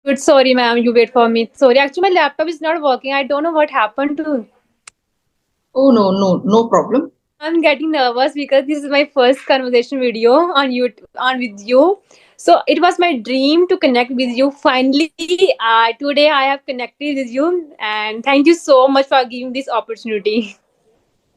Good. Sorry, ma'am. You wait for me. Sorry. Actually, my laptop is not working. I don't know what happened to. Oh, no, no, no problem. I'm getting nervous because this is my first conversation video on you on with you. So it was my dream to connect with you. Finally, today I have connected with you, and thank you so much for giving this opportunity.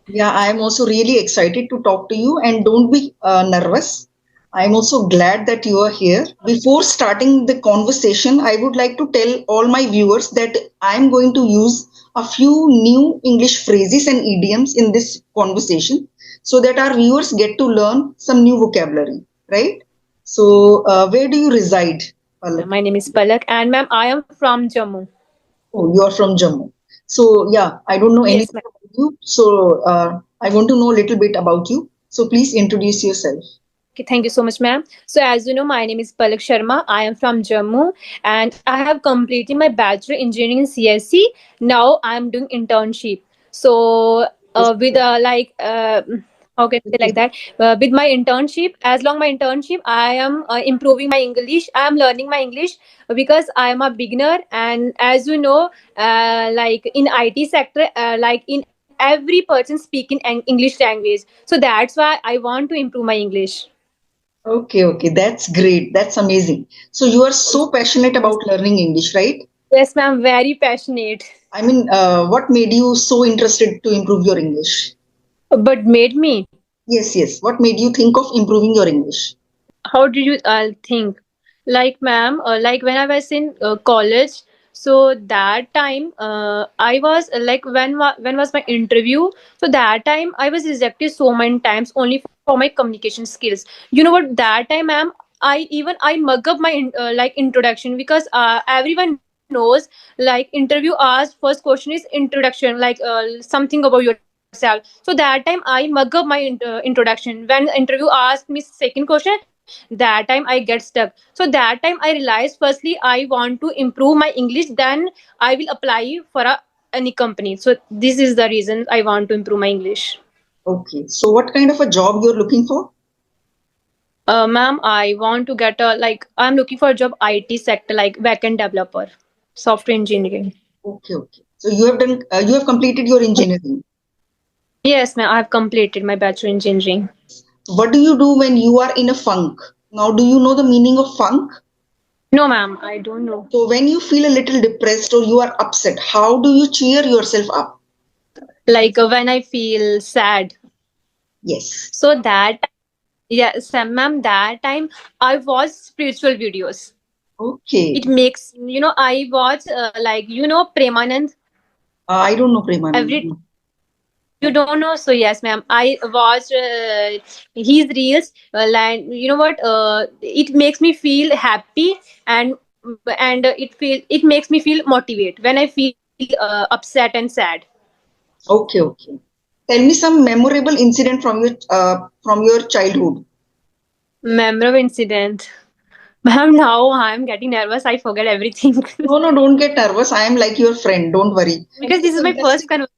Yeah, I am also really excited to talk to you and don't be nervous. I'm also glad that you are here. Before starting the conversation, I would like to tell all my viewers that I'm going to use a few new English phrases and idioms in this conversation so that our viewers get to learn some new vocabulary, right? So, where do you reside, Palak? My name is Palak, and ma'am, I am from Jammu. Oh, you are from Jammu. So, yeah, I don't know Yes, anything ma'am. about you. So, I want to know a little bit about you. So, please introduce yourself. Okay, thank you so much, ma'am. So, as you know, my name is Palak Sharma. I am from Jammu, and I have completed my bachelor engineering in CSC. Now I am doing internship. So, with how can I say like that? With my internship, as long my internship, I am improving my English. I am learning my English because I am a beginner, and as you know, like in IT sector, like in every person speaking English language. So that's why I want to improve my English. Okay, okay, that's great. That's amazing. So, you are so passionate about learning English, right? Yes, ma'am, very passionate. I mean, what made you so interested to improve your English? But made me. Yes, yes. What made you think of improving your English? How did you think? Like, ma'am, like when I was in college, so that time I was when was my interview? So that time I was rejected so many times only for my communication skills. You know what? That time, ma'am, I mug up my introduction because everyone knows like interview asks first question is introduction like something about yourself. So that time I mug up my introduction. When interview asked me second question, that time I get stuck. So that time I realized firstly I want to improve my English, then I will apply for any company. So this is the reason I want to improve my English. Okay. So, what kind of a job you're looking for? Ma'am, I want to get a I'm looking for a job IT sector like backend developer, software engineering. Okay, okay. So, you have completed your engineering. Yes, ma'am, I have completed my bachelor in engineering. What do you do when you are in a funk? Now, do you know the meaning of funk? No, ma'am, I don't know. So, when you feel a little depressed or you are upset, how do you cheer yourself up? Like when I feel sad. Yes. So that yes, ma'am, that time I watch spiritual videos. Okay. It makes I watch Premanand I don't know Premanand. every. You don't know? So yes, ma'am, I watched his reels. Like what? It makes me feel happy, and it makes me feel motivate when I feel upset and sad. Okay, okay. Tell me some memorable incident from your childhood. Memorable incident. Ma'am, now I'm getting nervous. I forget everything No, no, don't get nervous. I am like your friend. Don't worry. because this is my first conversation.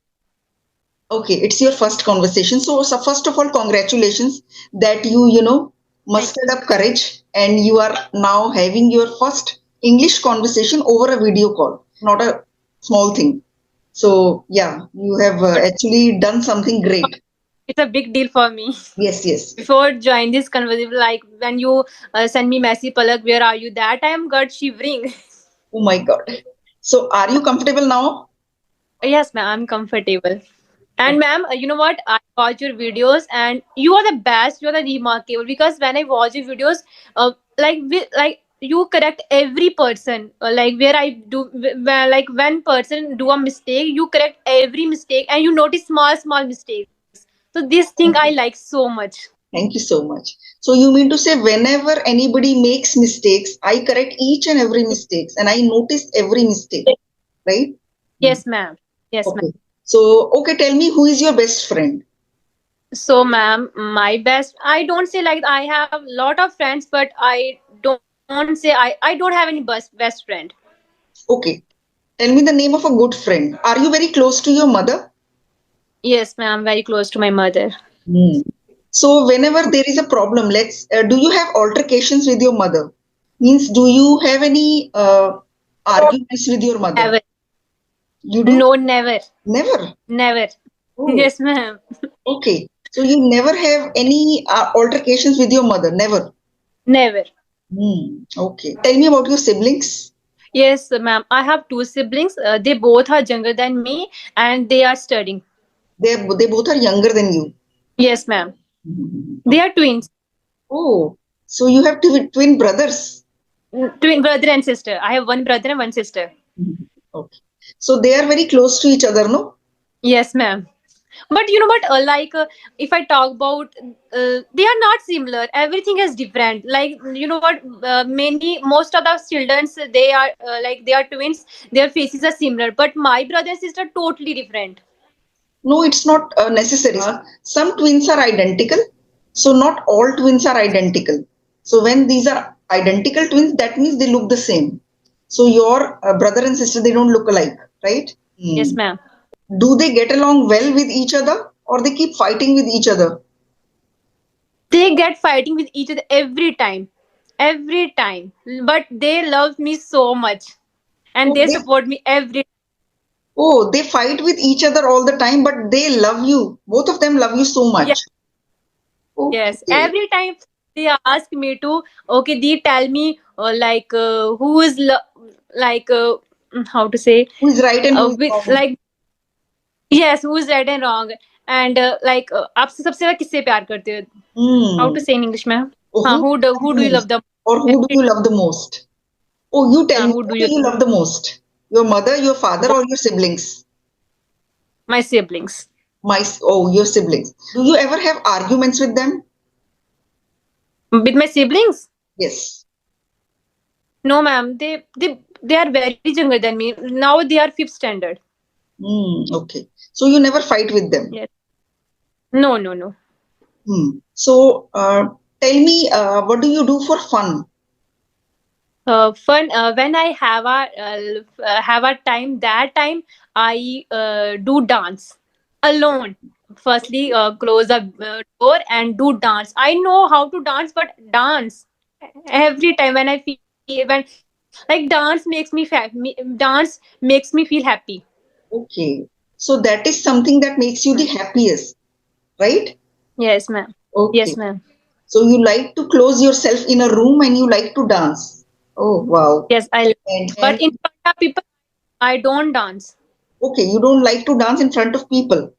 Okay, it's your first conversation. So first of all, congratulations that Thank mustered up courage and you are now having your first English conversation over a video call. Not a small thing. So yeah, you have you. actually done something great. It's a big deal for me. Yes, yes. Before join this conversation, like when you send me message, Palak, where are you? That time got shivering. Oh my God. So are you comfortable now? Yes, ma'am, I'm comfortable. And ma'am, you know what? I watch your videos, and you are the best. You are the remarkable because when I watch your videos, like you correct every person. Like where I do, where, like when person do a mistake, you correct every mistake, and you notice small mistakes. So this thing I Thank you. like so much. Thank you so much. So you mean to say whenever anybody makes mistakes, I correct each and every mistakes and I notice every mistake, right? Hmm. Yes, ma'am. Yes, ma'am. Okay. So, okay, tell me who is your best friend? So, ma'am, my best. I don't say like I have a lot of friends, but I don't have any best friend. Okay. Tell me the name of a good friend. Are you very close to your mother? Yes, ma'am. Very close to my mother. Hmm. So, whenever there is a problem, do you have altercations with your mother? Means, do you have any arguments with your mother? Never. You do? No, never. Never. Never. Oh, Yes, ma'am. okay. So you never have any altercations with your mother? Never. Never. Hmm. Okay. Tell me about your siblings. Yes, ma'am. I have two siblings. They both are younger than me and they are studying. They both are younger than you. Yes, ma'am. Mhm. They are twins. Oh, so you have twin brothers. Twin brother and sister. I have one brother and one sister. Mhm. Okay. So they are very close to each other, no? Yes, ma'am. But you know what? If I talk about, they are not similar. Everything is different. Like you know what? Most of the childrens, they are they are twins. Their faces are similar. But my brother and sister totally different. No, it's not necessary. Some twins are identical. So not all twins are identical. So when these are identical twins, that means they look the same. So your brother and sister, they don't look alike, right? Yes, Hmm. ma'am. Do they get along well with each other or they keep fighting with each other? They get fighting with each other every time. But they love me so much, and Oh, they support me every. they fight with each other all the time, but they love you. Both of them love you so Yes, much. yes. Okay. Every time they ask me to, okay, they tell me who is how to say Who is right and who is with wrong? yes, who is right and wrong, and आपसे सबसे ज्यादा किससे प्यार करते हो? How to Hmm. say in English, ma'am? Oh, हाँ, who do you who love do the you love most? the Or who do every you love the most? Oh, you tell me, who who do do you you love the most? Your mother, your father, love? or your siblings? My siblings. Your siblings. Do you ever have arguments with them? With my siblings? Yes. No, ma'am. They are very younger than me. Now they are fifth standard. Okay. So you never fight with them. Yes. No, no, no. So tell me, what do you do for fun? Fun. When I have a time, that time I do dance alone. Firstly, close the door and do dance. I know how to dance, but dance every time when I feel when like dance makes me feel happy. Okay. So that is something that makes you the Hmm. happiest, right? Yes, ma'am. Okay. Yes, ma'am. So you like to close yourself in a room and you like to dance. Oh, wow. Yes, I. And But in front of people, I don't dance. okay, you don't like to dance in front of people.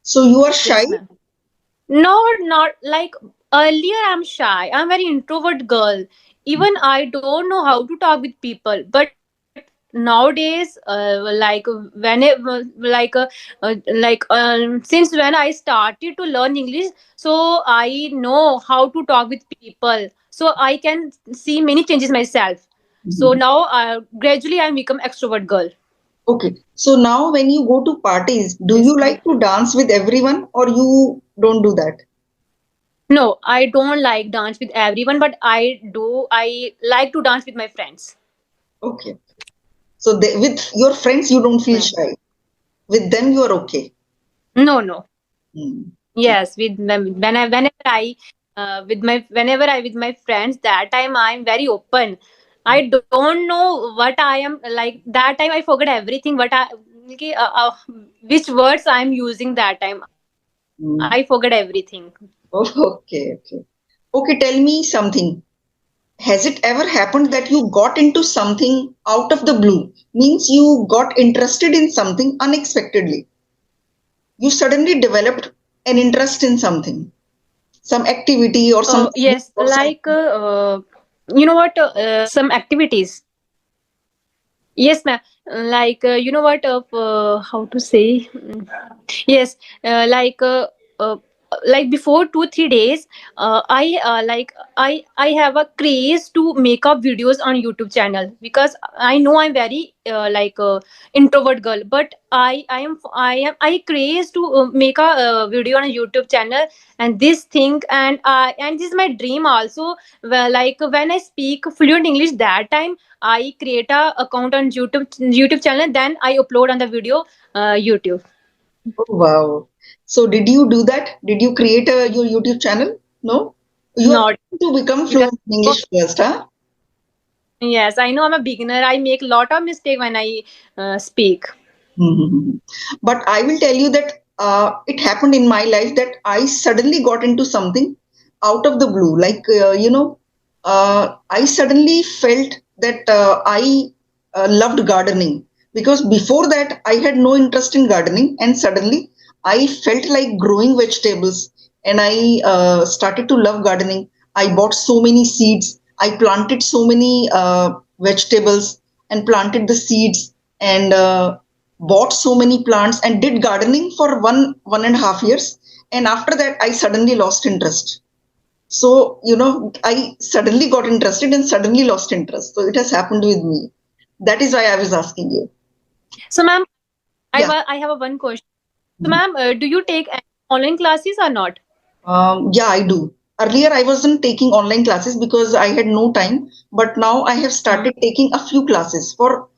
So you are shy? Yes, ma'am. No, not like earlier. I'm shy. I'm very introvert girl. Even I don't know how to talk with people. But nowadays, since when I started to learn English, so I know how to talk with people. So I can see many changes myself. So Mhm. now, gradually, I become extrovert girl. Okay. So now when you go to parties, do Yes, you ma'am. like to dance with everyone or you don't do that? No, I don't like dance with everyone, but I do. I like to dance with my friends. Okay. So with your friends, you don't Yes, feel ma'am. shy. With them, you are okay. No, no. Hmm. Yes, with them. Whenever I with my friends, that time I'm very open. I don't know what I am like. That time I forget everything. Okay, which words I'm using that time. I Hmm. forget everything. Okay, okay. Okay, tell me something. Has it ever happened that you got into something out of the blue? Means you got interested in something unexpectedly. You suddenly developed an interest in something, some activity or some hobby Yes, or some. you know what? Some activities. Yes, ma'am. You know what? How to say? Yes, uh, like uh, uh, like before 2 3 days, I have a craze to make up videos on YouTube channel because I know I'm very introvert girl, but I craze to make a video on a YouTube channel, and this thing and this is my dream also. Well, like when I speak fluent English, that time I create a account on YouTube channel, then I upload on the video YouTube. Oh, wow. So did you do that? Did you create your YouTube channel? No? You are Not trying to become because fluent in English first, huh? Yes, I know I'm a beginner. I make a lot of mistake when I speak. Mhm. But I will tell you that it happened in my life that I suddenly got into something out of the blue. I suddenly felt that I loved gardening, because before that I had no interest in gardening, and suddenly I felt like growing vegetables, and I started to love gardening. I bought so many seeds. I planted so many vegetables and planted the seeds, and bought so many plants and did gardening for 1.5 years. And after that, I suddenly lost interest. So, I suddenly got interested and suddenly lost interest. So it has happened with me. That is why I was asking you. So, ma'am, Yeah. I have a one question. So, ma'am, do you take any online classes or not? Yeah, I do. Earlier, I wasn't taking online classes because I had no time, but now I have Hmm. started taking a few classes. For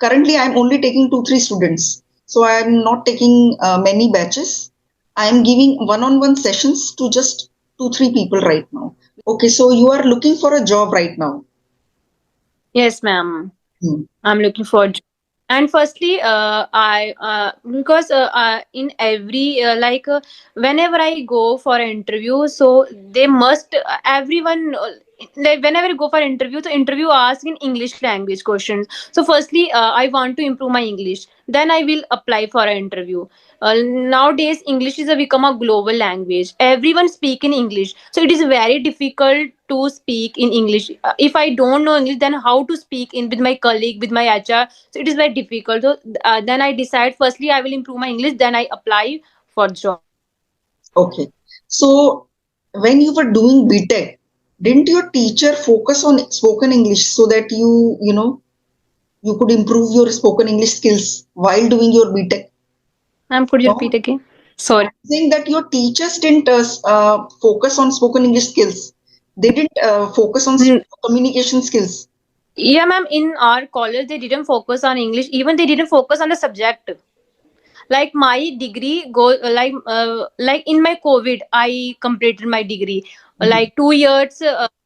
currently, I'm only taking 2 3 students, so I'm not taking many batches. I am giving one-on-one sessions to just 2 3 people right now. Okay, so you are looking for a job right now. Yes, ma'am. Hmm. I'm looking for. And firstly, I because in every whenever I go for an interview, so they must everyone like whenever I go for interview, the interview asks in English language questions. So firstly, I want to improve my English. Then I will apply for an interview. Nowadays, English is a become a global language. Everyone speak in English, so it is very difficult to speak in English. If I don't know English, then how to speak in with my colleague, with my HR? So it is very difficult. So then I decide. Firstly, I will improve my English. Then I apply for job. Okay, so when you were doing BTech, didn't your teacher focus on spoken English so that you could improve your spoken English skills while doing your BTech? Ma'am, could you repeat No, again? Sorry. saying that your teachers didn't focus on spoken English skills. They didn't focus on Mm, communication skills. yeah, ma'am. In our college, they didn't focus on English. Even they didn't focus on the subject. Like my degree go like in my COVID I completed my degree Mhm. like 2 years.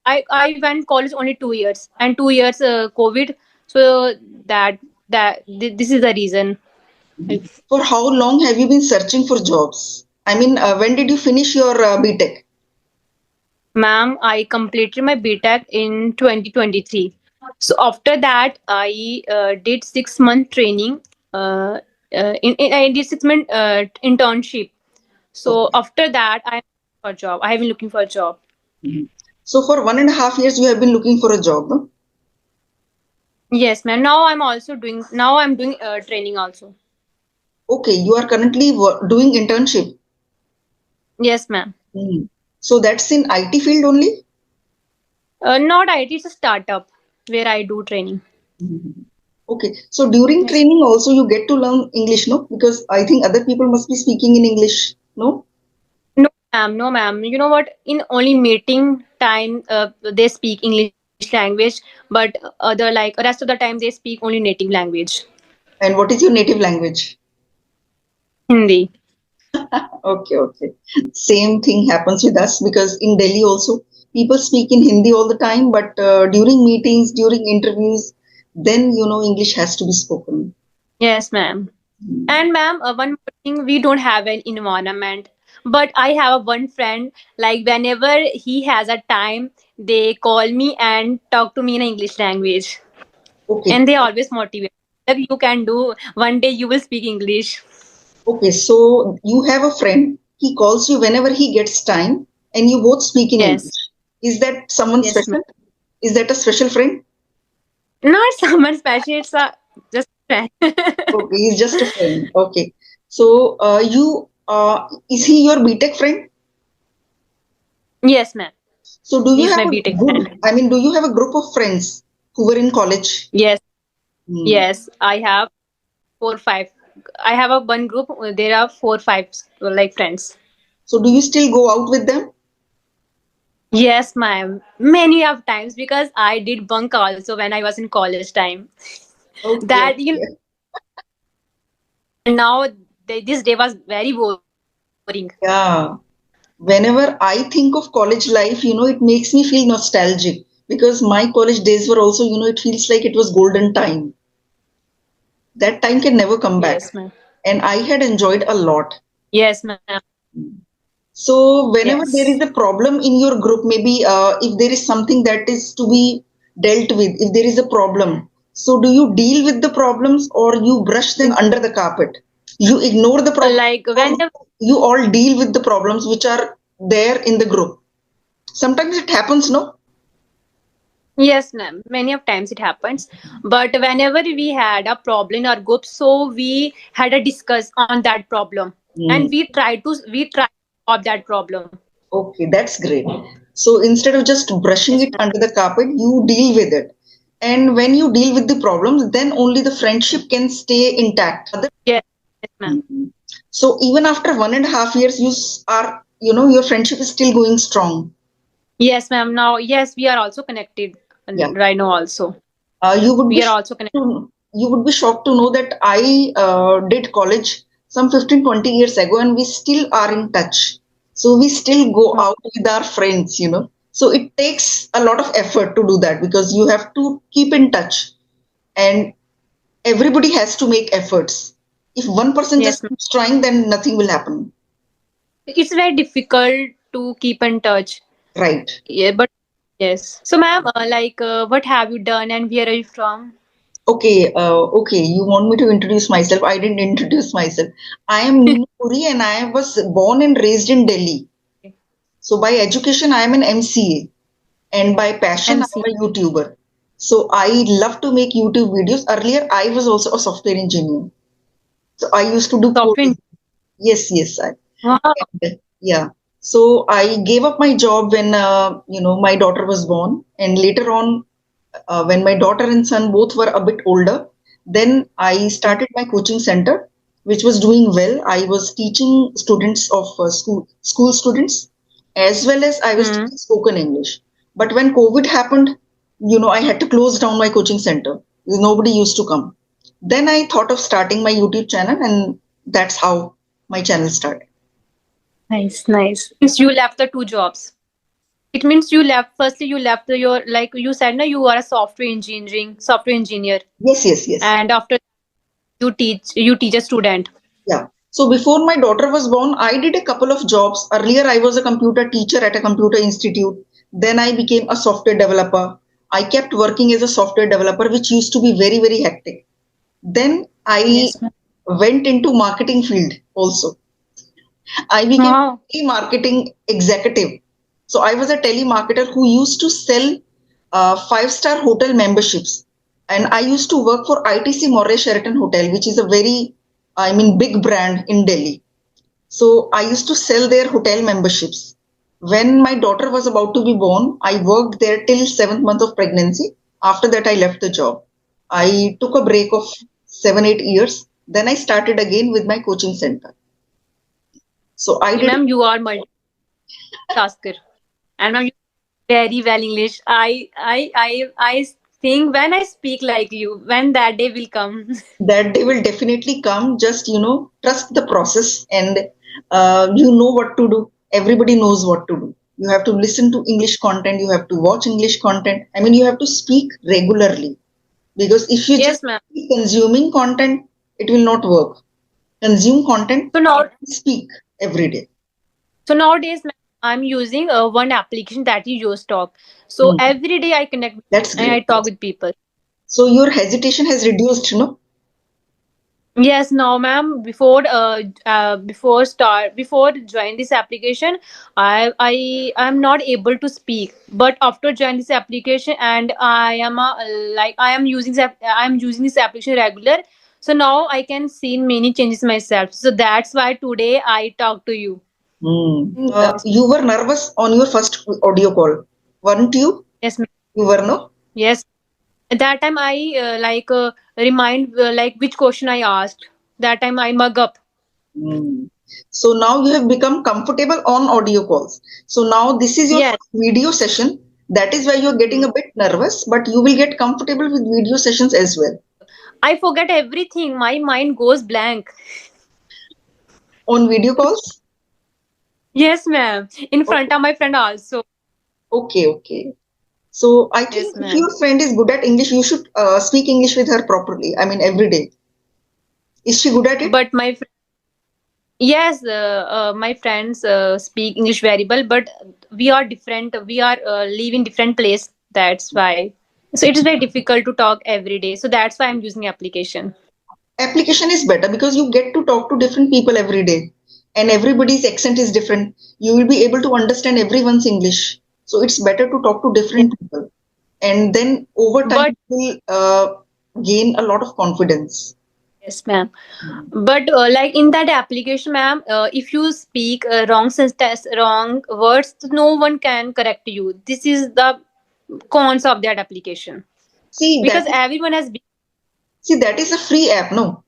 I went college only 2 years, and 2 years COVID. So this is the reason. Like, For how long have you been searching for jobs? I mean, when did you finish your BTech? ma'am, I completed my BTech in 2023. So after that I did 6 month training. I did 6 month internship. So Okay. after that, I'm for a job. I have been looking for a job. Mhm. So for 1.5 years, you have been looking for a job, no? Yes, ma'am. Now I'm also doing. Now I'm doing training also. Okay, you are currently doing internship. Yes, ma'am. Mhm. So that's in IT field only? Not IT. It's a startup where I do training. Mhm. Okay, so during Yes. training also you get to learn English, no? Because I think other people must be speaking in English, no? No, ma'am. No, ma'am. You know what? In only meeting time, they speak English language, but other like rest of the time they speak only native language, And what is your native language? Hindi. Okay, okay. Same thing happens with us because in Delhi also people speak in Hindi all the time, but during meetings, during interviews, then English has to be spoken. Yes, ma'am. Mm. And ma'am, one more thing, we don't have an environment. But I have a one friend, like whenever he has a time, they call me and talk to me in English language. Okay, And they always motivate. That you can do, one day you will speak English. okay. So you have a friend. He calls you whenever he gets time, and you both speak in Yes. English. Is that someone Yes, ma'am. special? Is that a special friend? Not someone special, it's a just friend. Okay, he's just a friend. Okay. So is he your BTech friend? Yes, ma'am. So do you He's have my a BTech good, friend. I mean, do you have a group of friends who were in college? Yes, Hmm. yes. I have 4 5. I have a one group, there are 4 5 like friends. So do you still go out with them? Yes, ma'am. Many of times because I did bunk also when I was in college time. Okay, That you know, okay. and now this day was very boring. Yeah. Whenever I think of college life, it makes me feel nostalgic because my college days were also, it feels like it was golden time. That time can never come back. Yes, ma'am. And I had enjoyed a lot. Yes, ma'am. So, whenever there is Yes. a problem in your group, maybe if there is something that is to be dealt with, if there is a problem, so do you deal with the problems or you brush them under the carpet? You ignore the problem Like or whenever. you all deal with the problems which are there in the group. Sometimes it happens, no? Yes, ma'am. Many of times it happens, but whenever we had a problem in our group, so we had a discuss on that problem, and Hmm. we try to solve that problem. Okay, that's great. So instead of just brushing Yes, it ma'am. under the carpet, you deal with it. And when you deal with the problems, then only the friendship can stay intact. Yes, yes, ma'am. Mhm. So even after 1.5 years, your friendship is still going strong. Yes, ma'am. Now, yes, we are also connected Yeah. right now. Also, You would be we are shocked also connected. to know that I did college some 15, 20 years ago, and we still are in touch. So we still go out with our friends. So it takes a lot of effort to do that because you have to keep in touch, and everybody has to make efforts. If one person Yes, just ma'am. keeps trying, then nothing will happen. It's very difficult to keep in touch. Right. Yeah, but yes. So, ma'am, what have you done and where are you from? Okay. You want me to introduce myself? I didn't introduce myself. I am Meenu Puri and I was born and raised in Delhi. So by education, I am an MCA and by passion, MC. I'm a YouTuber. So I love to make YouTube videos. Earlier, I was also a software engineer. So I used to do Software. coding. Yes. Wow. Yeah. So I gave up my job when my daughter was born, and later on, when my daughter and son both were a bit older, then I started my coaching center, which was doing well. I was teaching students of school students, as well as I was Hmm. teaching spoken English. But when COVID happened, I had to close down my coaching center because nobody used to come. Then I thought of starting my YouTube channel, and that's how my channel started. Nice, nice. Means you left the two jobs. It means you left. Firstly, you left your, like you said, no, you are a software engineer, Yes. and after you teach a student. Yeah. So before my daughter was born, I did a couple of jobs. Earlier, I was a computer teacher at a computer institute. Then I became a software developer. I kept working as a software developer, which used to be very, very hectic. Then I Yes, ma'am. went into marketing field also. I became Wow. a marketing executive. So I was a telemarketer who used to sell five-star hotel memberships. And I used to work for ITC Moray Sheraton Hotel, which is a very, big brand in Delhi. So I used to sell their hotel memberships. When my daughter was about to be born, I worked there till seventh month of pregnancy. After that, I left the job. I took a break of 7, 8 years. Then I started again with my coaching center. So I did. Ma'am, you are multitasker, and ma'am, you very well English. I think when I speak like you, when that day will come. That day will definitely come. Just trust the process, and you know what to do. Everybody knows what to do. You have to listen to English content. You have to watch English content. You have to speak regularly, because if you just Yes, ma'am. keep consuming content, it will not work. Consume content, So now, speak every day. so nowadays, ma'am, I'm using one application that you use talk. So Hmm, every day I connect that's and I great. talk with people. So your hesitation has reduced, no? Yes, now, ma'am. Before join this application, I am not able to speak. But after join this application, and I am using this application regular. So now I can see many changes myself. So that's why today I talk to you. Hmm. Yes, You were nervous on your first audio call, weren't you? yes, ma'am. You were, no? Yes. At that time I remind which question I asked. That time I mug up. Hmm. So now you have become comfortable on audio calls. So now this is your Yes. first video session. That is why you're getting a bit nervous, but you will get comfortable with video sessions as well. I forget everything. My mind goes blank. On video calls? Yes, ma'am. In Oh, front of my friend also. okay. So I think Yes, if ma'am. your friend is good at English, you should speak English with her properly. I mean, every day. Is she good at it? But yes, my friends speak English very well, but we are different. We are live in different place. That's why. So it is very difficult to talk every day. So that's why I'm using application. Application is better because you get to talk to different people every day, and everybody's accent is different. You will be able to understand everyone's English. So it's better to talk to Yes. different people, and then over time But you will gain a lot of confidence. yes, ma'am. But like in that application, ma'am, if you speak wrong sentence, wrong words, no one can correct you. This is the cons of that application See that because everyone has. See, that is a free app, no?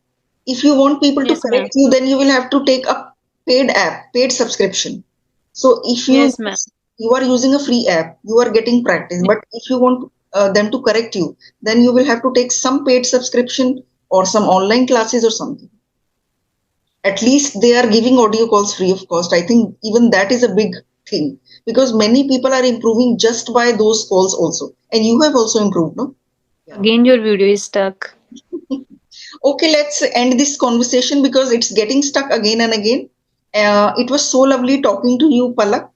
If you want people to Yes, ma'am. correct you, then you will have to take a paid app, paid subscription. So if Yes, ma'am. you are using a free app, you are getting practice. But if you want them to correct you, then you will have to take some paid subscription or some online classes or something. At least they are giving audio calls free of cost. I think even that is a big thing because many people are improving just by those calls also. And you have also improved, no? Yeah. Again, your video is stuck. Okay, let's end this conversation because it's getting stuck again and again. It was so lovely talking to you, Palak.